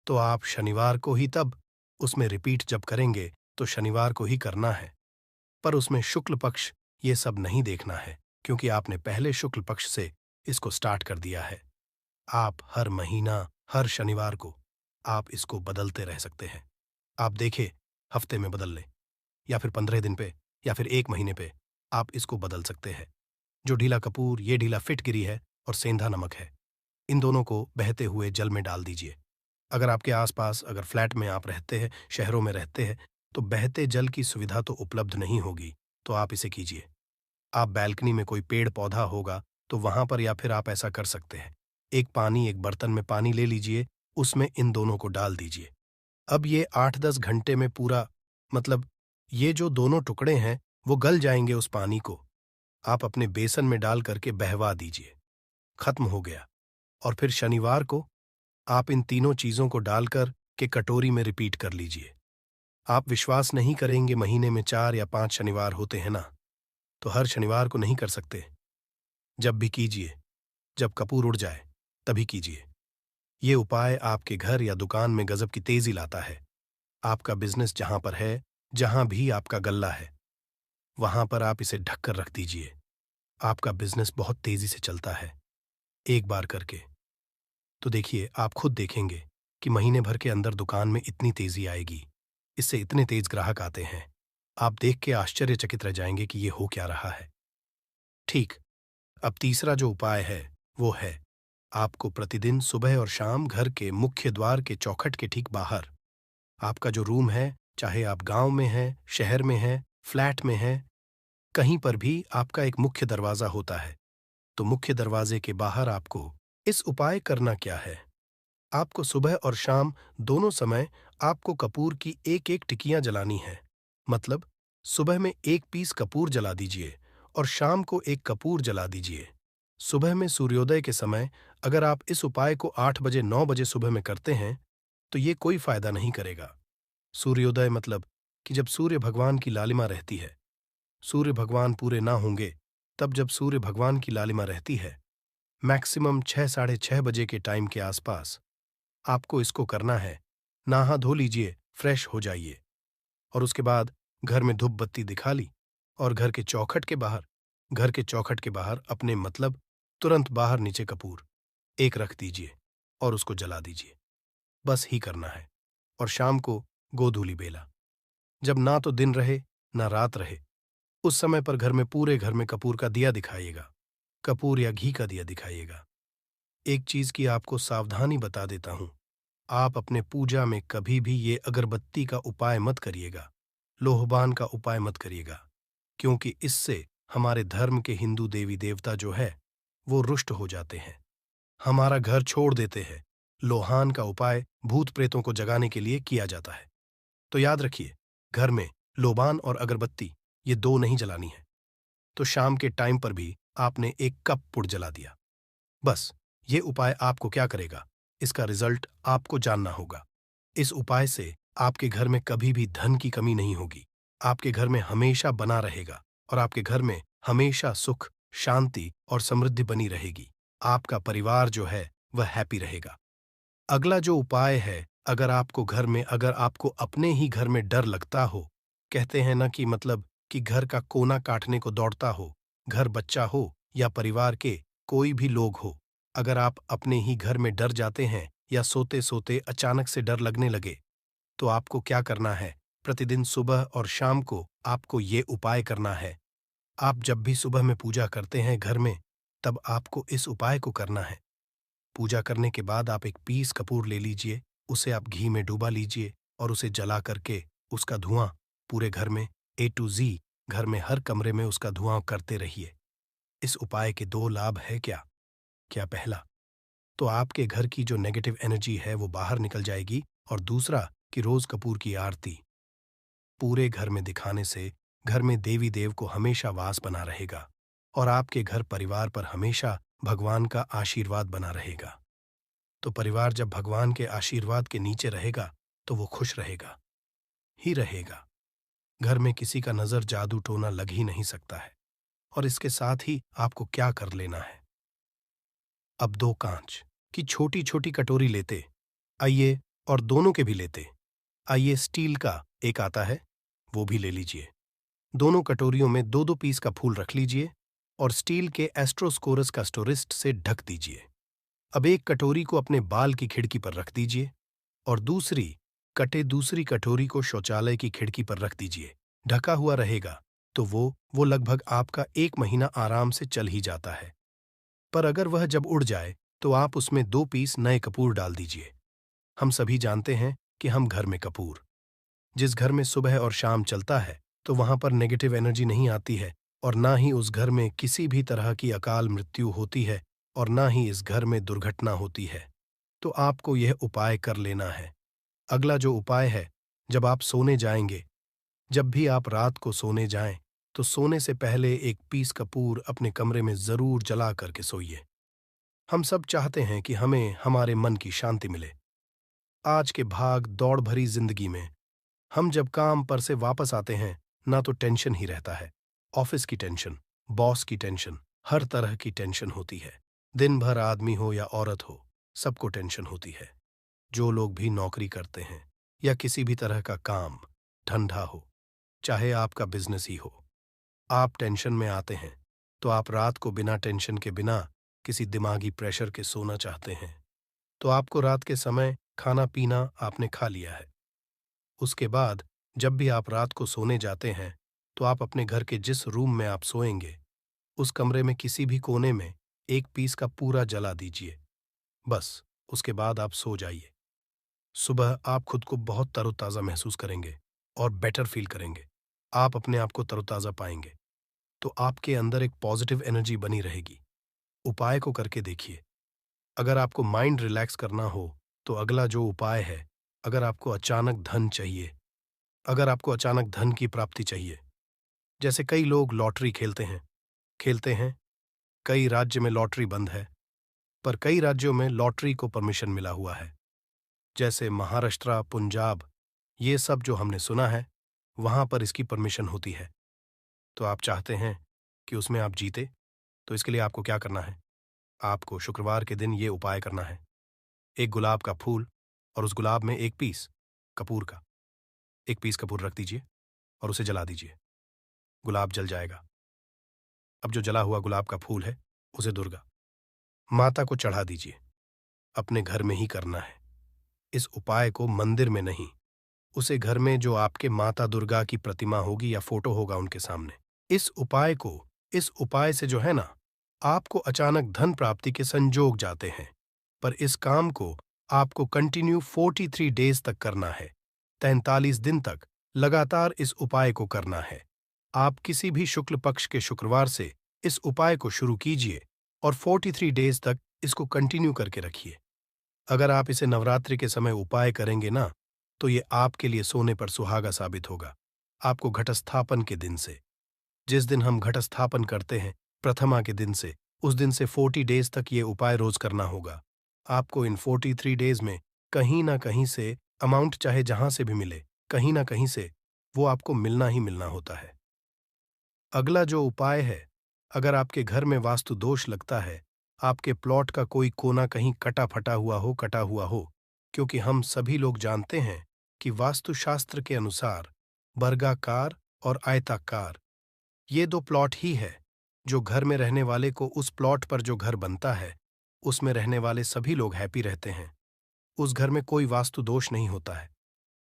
तो आप शनिवार को ही तब उसमें रिपीट जब करेंगे तो शनिवार को ही करना है। पर उसमें शुक्ल पक्ष ये सब नहीं देखना है, क्योंकि आपने पहले शुक्ल पक्ष से इसको स्टार्ट कर दिया है। आप हर महीना, हर शनिवार को आप इसको बदलते रह सकते हैं। आप देखिए, हफ्ते में बदल लें या फिर 15 दिन पे या फिर 1 महीने पे आप इसको बदल सकते हैं। जो ढीला कपूर, ये ढीला फिटगिरी है और सेंधा नमक है। इन दोनों को बहते हुए जल में डाल दीजिए। अगर आपके आसपास अगर फ्लैट में आप रहते हैं, शहरों में रहते हैं, तो बहते जल की सुविधा तो उपलब्ध नहीं होगी, तो आप इसे कीजिए। आप बैल्कनी में कोई पेड़ पौधा होगा, तो वहां पर या फिर आप ऐसा कर सकते हैं। एक बर्तन में पानी ले लीजिए, उसमें इन दोनों को डाल दीजिए। अब ये 8-10 घंटे में पूरा, मतलब ये जो दोनों टुकड़े हैं, वो गल जाएंगे उस पानी को। आप अपने बेसन में डाल करके बहवा दीजिए। खत्म हो गया। और फिर शनिवार को आप इन तीनों चीजों को डालकर के कटोरी में रिपीट कर लीजिए। आप विश्वास नहीं करेंगे, महीने में 4 या 5 शनिवार होते हैं ना, तो हर शनिवार को नहीं कर सकते। जब भी कीजिए, जब कपूर उड़ जाए, तभी कीजिए। ये उपाय आपके घर या दुकान में गजब की तेजी लाता है। आपका बिजनेस जहां पर है, जहां भी आपका गल्ला है, वहां पर आप इसे ढककर रख दीजिए। आपका बिजनेस बहुत तेजी से चलता है, एक बार करके। तो देखिए, आप खुद देखेंगे कि महीने भर के अंदर दुकान में इतनी तेजी आएगी, इससे इतने तेज ग्राहक आते हैं। आप देख के आश्चर्यचकित रह जाएंगे कि ये हो क्या रहा है। ठीक। अब तीसरा जो उपाय है, वो है आपको प्रतिदिन सुबह और शाम घर के मुख्य द्वार के चौखट के ठीक बाहर, आपका जो रूम है, चाहे आप गांव में हैं, शहर में हैं, फ्लैट में हैं, कहीं पर भी आपका एक मुख्य दरवाजा होता है। तो मुख्य दरवाजे के बाहर आपको इस उपाय करना क्या है? आपको सुबह और शाम दोनों समय आपको कपूर की एक एक टिकियां जलानी है। मतलब सुबह में 1 पीस कपूर जला दीजिए और शाम को 1 कपूर जला दीजिए। सुबह में सूर्योदय के समय अगर आप इस उपाय को 8 बजे 9 बजे सुबह में करते हैं, तो ये कोई फायदा नहीं करेगा। सूर्योदय मतलब कि जब सूर्य भगवान की लालिमा रहती है। सूर्य भगवान पूरे ना होंगे, तब जब सूर्य भगवान की लालिमा रहती है, मैक्सिमम 6 साढ़े 6 बजे के टाइम के आसपास आपको इसको करना है। नहा धो लीजिए, फ्रेश हो जाइए और उसके बाद घर में धूप बत्ती दिखा ली और घर के चौखट के बाहर अपने मतलब तुरंत बाहर नीचे कपूर एक रख दीजिए और उसको जला दीजिए। बस ही करना है। और शाम को गोधूली बेला, जब ना तो दिन रहे ना रात रहे, उस समय पर घर में पूरे घर में कपूर का दिया दिखाइएगा। कपूर या घी का दिया दिखाइएगा। एक चीज की आपको सावधानी बता देता हूं, आप अपने पूजा में कभी भी ये अगरबत्ती का उपाय मत करिएगा, लोहबान का उपाय मत करिएगा, क्योंकि इससे हमारे धर्म के हिंदू देवी देवता जो है वो रुष्ट हो जाते हैं, हमारा घर छोड़ देते हैं। लोहान का उपाय भूत प्रेतों को जगाने के लिए किया जाता है। तो याद रखिए, घर में लोबान और अगरबत्ती ये 2 नहीं जलानी है। तो शाम के टाइम पर भी आपने 1 कप पुड़ जला दिया। बस ये उपाय आपको क्या करेगा, इसका रिजल्ट आपको जानना होगा। इस उपाय से आपके घर में कभी भी धन की कमी नहीं होगी, आपके घर में हमेशा बना रहेगा और आपके घर में हमेशा सुख, शांति और समृद्धि बनी रहेगी। आपका परिवार जो है वह हैप्पी रहेगा। अगला जो उपाय है, अगर आपको अपने ही घर में डर लगता हो, कहते हैं ना कि मतलब कि घर का कोना काटने को दौड़ता हो, घर बच्चा हो या परिवार के कोई भी लोग हो, अगर आप अपने ही घर में डर जाते हैं या सोते सोते अचानक से डर लगने लगे, तो आपको क्या करना है? प्रतिदिन सुबह और शाम को आपको ये उपाय करना है। आप जब भी सुबह में पूजा करते हैं घर में, तब आपको इस उपाय को करना है। पूजा करने के बाद आप एक पीस कपूर ले लीजिए, उसे आप घी में डुबा लीजिए और उसे जला करके उसका धुआं पूरे घर में ए टू जी, घर में हर कमरे में उसका धुआं करते रहिए। इस उपाय के 2 लाभ है क्या? क्या पहला, तो आपके घर की जो नेगेटिव एनर्जी है वो बाहर निकल जाएगी, और दूसरा कि रोज कपूर की आरती पूरे घर में दिखाने से घर में देवी देव को हमेशा वास बना रहेगा और आपके घर परिवार पर हमेशा भगवान का आशीर्वाद बना रहेगा। तो परिवार जब भगवान के आशीर्वाद के नीचे रहेगा तो वो खुश रहेगा ही रहेगा। घर में किसी का नजर जादू टोना लग ही नहीं सकता है। और इसके साथ ही आपको क्या कर लेना है? अब 2 कांच की छोटी छोटी कटोरी लेते आइए, और दोनों के भी लेते आइए। स्टील का एक आता है, वो भी ले लीजिए। दोनों कटोरियों में 2-2 पीस का फूल रख लीजिए और स्टील के एस्ट्रोस्कोरस का स्टोरिस्ट से ढक दीजिए। अब एक कटोरी को अपने बाल की खिड़की पर रख दीजिए और दूसरी कटोरी को शौचालय की खिड़की पर रख दीजिए। ढका हुआ रहेगा तो वो लगभग आपका 1 महीना आराम से चल ही जाता है। पर अगर वह जब उड़ जाए तो आप उसमें 2 पीस नए कपूर डाल दीजिए। हम सभी जानते हैं कि हम घर में कपूर, जिस घर में सुबह और शाम चलता है तो वहां पर नेगेटिव एनर्जी नहीं आती है, और ना ही उस घर में किसी भी तरह की अकाल मृत्यु होती है, और ना ही इस घर में दुर्घटना होती है। तो आपको यह उपाय कर लेना है। अगला जो उपाय है, जब आप सोने जाएंगे, जब भी आप रात को सोने जाएं, तो सोने से पहले एक पीस कपूर अपने कमरे में जरूर जला करके सोइए। हम सब चाहते हैं कि हमें हमारे मन की शांति मिले। आज के भाग दौड़ भरी जिंदगी में हम जब काम पर से वापस आते हैं, ना तो टेंशन ही रहता है। ऑफिस की टेंशन, बॉस की टेंशन, हर तरह की टेंशन होती है। दिन भर आदमी हो या औरत हो, सबको टेंशन होती है। जो लोग भी नौकरी करते हैं या किसी भी तरह का काम धंधा हो, चाहे आपका बिजनेस ही हो, आप टेंशन में आते हैं तो आप रात को बिना टेंशन के, बिना किसी दिमागी प्रेशर के सोना चाहते हैं। तो आपको रात के समय खाना पीना आपने खा लिया है। उसके बाद जब भी आप रात को सोने जाते हैं तो आप अपने घर के जिस रूम में आप सोएंगे, उस कमरे में किसी भी कोने में एक पीस का पूरा जला दीजिए। बस उसके बाद आप सो जाइए। सुबह आप खुद को बहुत तरोताज़ा महसूस करेंगे और बेटर फील करेंगे। आप अपने आप को तरोताज़ा पाएंगे, तो आपके अंदर एक पॉजिटिव एनर्जी बनी रहेगी। उपाय को करके देखिए। अगर आपको माइंड रिलैक्स करना हो तो अगला जो उपाय है, अगर आपको अचानक धन चाहिए, अगर आपको अचानक धन की प्राप्ति चाहिए, जैसे कई लोग लॉटरी खेलते हैं। कई राज्य में लॉटरी बंद है, पर कई राज्यों में लॉटरी को परमिशन मिला हुआ है, जैसे महाराष्ट्र, पंजाब, ये सब जो हमने सुना है, वहां पर इसकी परमिशन होती है। तो आप चाहते हैं कि उसमें आप जीते, तो इसके लिए आपको क्या करना है? आपको शुक्रवार के दिन ये उपाय करना है। एक गुलाब का फूल और उस गुलाब में एक पीस कपूर का, एक पीस कपूर रख दीजिए और उसे जला दीजिए। गुलाब जल जाएगा। अब जो जला हुआ गुलाब का फूल है, उसे दुर्गा माता को चढ़ा दीजिए। अपने घर में ही करना है। इस उपाय को मंदिर में नहीं, उसे घर में जो आपके माता दुर्गा की प्रतिमा होगी या फोटो होगा उनके सामने। इस उपाय से जो है ना, आपको अचानक धन प्राप्ति के संजोग जाते हैं। पर इस काम को आपको कंटिन्यू 43 डेज तक करना है। 43 दिन तक लगातार इस उपाय को करना है। आप किसी भी शुक्ल पक्ष के शुक्रवार से इस उपाय को शुरू कीजिए और 43 डेज तक इसको कंटिन्यू करके रखिए। अगर आप इसे नवरात्रि के समय उपाय करेंगे ना, तो ये आपके लिए सोने पर सुहागा साबित होगा। आपको घटस्थापन के दिन से, जिस दिन हम घटस्थापन करते हैं, प्रथमा के दिन से, उस दिन से 40 डेज तक ये उपाय रोज करना होगा। आपको इन 43 डेज में कहीं ना कहीं से अमाउंट, चाहे जहां से भी मिले, कहीं ना कहीं से वो आपको मिलना ही मिलना होता है। अगला जो उपाय है, अगर आपके घर में वास्तु दोष लगता है, आपके प्लॉट का कोई कोना कहीं कटा हुआ हो, क्योंकि हम सभी लोग जानते हैं कि वास्तुशास्त्र के अनुसार वर्गाकार और आयताकार, ये 2 प्लॉट ही है जो घर में रहने वाले को, उस प्लॉट पर जो घर बनता है उसमें रहने वाले सभी लोग हैप्पी रहते हैं। उस घर में कोई वास्तु दोष नहीं होता है।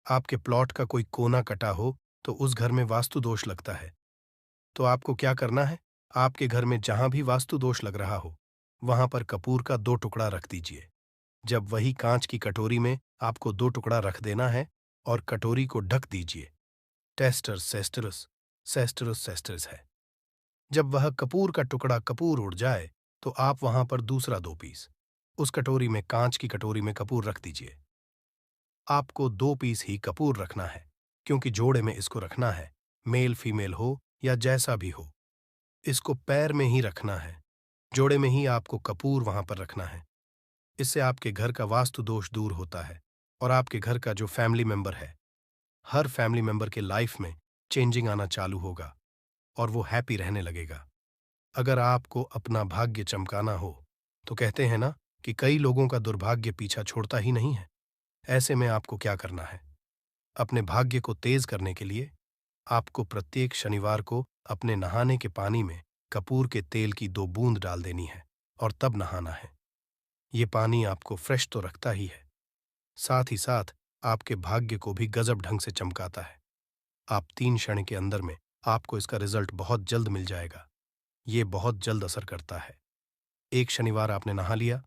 आपके प्लॉट का कोई कोना कटा हो तो उस घर में वास्तु दोष लगता है। तो आपको क्या करना है? आपके घर में जहां भी वास्तु दोष लग रहा हो, वहां पर कपूर का 2 टुकड़ा रख दीजिए। जब वही कांच की कटोरी में आपको 2 टुकड़ा रख देना है और कटोरी को ढक दीजिए। टेस्टर सेस्टरस, सेस्टरस सेस्टरस है। जब वह कपूर का टुकड़ा कपूर उड़ जाए, तो आप वहां पर दूसरा 2 पीस उस कटोरी में, कांच की कटोरी में कपूर रख दीजिए। आपको 2 पीस ही कपूर रखना है, क्योंकि जोड़े में इसको रखना है, मेल फीमेल हो या जैसा भी हो। इसको पैर में ही रखना है, जोड़े में ही आपको कपूर वहां पर रखना है। इससे आपके घर का वास्तु दोष दूर होता है और आपके घर का जो फैमिली मेंबर है, हर फैमिली मेंबर के लाइफ में चेंजिंग आना चालू होगा और वो हैप्पी रहने लगेगा। अगर आपको अपना भाग्य चमकाना हो, तो कहते हैं ना कि कई लोगों का दुर्भाग्य पीछा छोड़ता ही नहीं है। ऐसे में आपको क्या करना है? अपने भाग्य को तेज करने के लिए आपको प्रत्येक शनिवार को अपने नहाने के पानी में कपूर के तेल की 2 बूंद डाल देनी है और तब नहाना है। ये पानी आपको फ्रेश तो रखता ही है, साथ ही साथ आपके भाग्य को भी गजब ढंग से चमकाता है। आप 3 क्षण के अंदर में आपको इसका रिजल्ट बहुत जल्द मिल जाएगा। ये बहुत जल्द असर करता है। एक शनिवार आपने नहा लिया,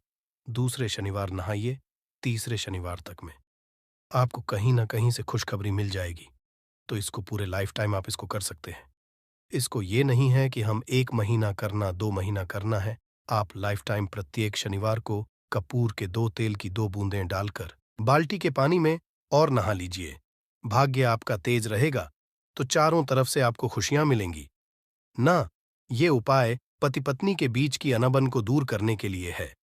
दूसरे शनिवार नहाइए, तीसरे शनिवार तक में आपको कहीं ना कहीं से खुशखबरी मिल जाएगी। तो इसको पूरे लाइफ टाइम आप इसको कर सकते हैं। इसको ये नहीं है कि हम 1 महीना करना, 2 महीना करना है। आप लाइफ टाइम प्रत्येक शनिवार को कपूर के 2 तेल की 2 बूंदें डालकर बाल्टी के पानी में और नहा लीजिए। भाग्य आपका तेज रहेगा तो चारों तरफ से आपको खुशियां मिलेंगी ना। ये उपाय पति पत्नी के बीच की अनबन को दूर करने के लिए है।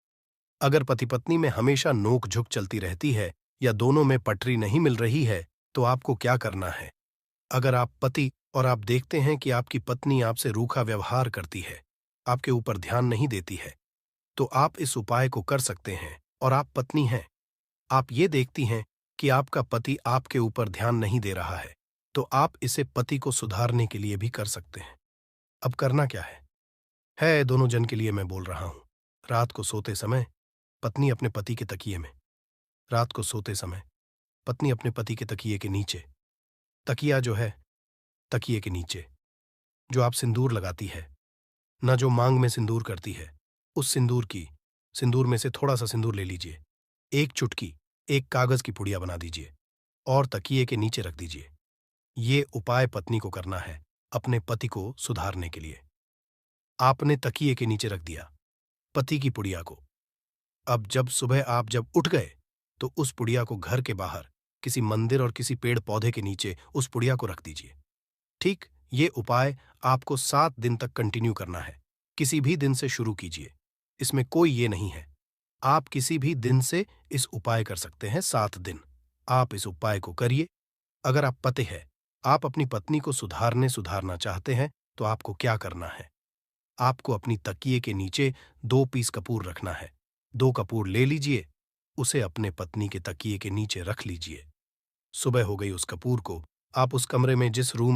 अगर पति पत्नी में हमेशा नोक झुक चलती रहती है या दोनों में पटरी नहीं मिल रही है, तो आपको क्या करना है? अगर आप पति और आप देखते हैं कि आपकी पत्नी आपसे रूखा व्यवहार करती है, आपके ऊपर ध्यान नहीं देती है, तो आप इस उपाय को कर सकते हैं। और आप पत्नी हैं, आप ये देखती हैं कि आपका पति आपके ऊपर ध्यान नहीं दे रहा है, तो आप इसे पति को सुधारने के लिए भी कर सकते हैं। अब करना क्या है दोनों जन के लिए मैं बोल रहा हूं। रात को सोते समय पत्नी अपने पति के तकिए में, रात को सोते समय पत्नी अपने पति के तकिए के नीचे, तकिया जो है तकिए के नीचे, जो आप सिंदूर लगाती है ना, जो मांग में सिंदूर करती है, उस सिंदूर में से थोड़ा सा सिंदूर ले लीजिए, एक चुटकी एक कागज की पुड़िया बना दीजिए और तकिए के नीचे रख दीजिए। ये उपाय पत्नी को करना है अपने पति को सुधारने के लिए। आपने तकिए के नीचे रख दिया पति की पुड़िया को। अब जब सुबह आप जब उठ गए, तो उस पुड़िया को घर के बाहर किसी मंदिर और किसी पेड़ पौधे के नीचे उस पुड़िया को रख दीजिए। ठीक, ये उपाय आपको 7 दिन तक कंटिन्यू करना है। किसी भी दिन से शुरू कीजिए, इसमें कोई ये नहीं है। आप किसी भी दिन से इस उपाय कर सकते हैं। 7 दिन आप इस उपाय को करिए। अगर आप पति हैं, आप अपनी पत्नी को सुधारना चाहते हैं, तो आपको क्या करना है? आपको अपनी तकिए के नीचे 2 पीस कपूर रखना है। 2 कपूर ले लीजिए, उसे अपने पत्नी के तकिए के नीचे रख लीजिए। सुबह हो गई, उस कपूर को आप उस कमरे में जिस रूम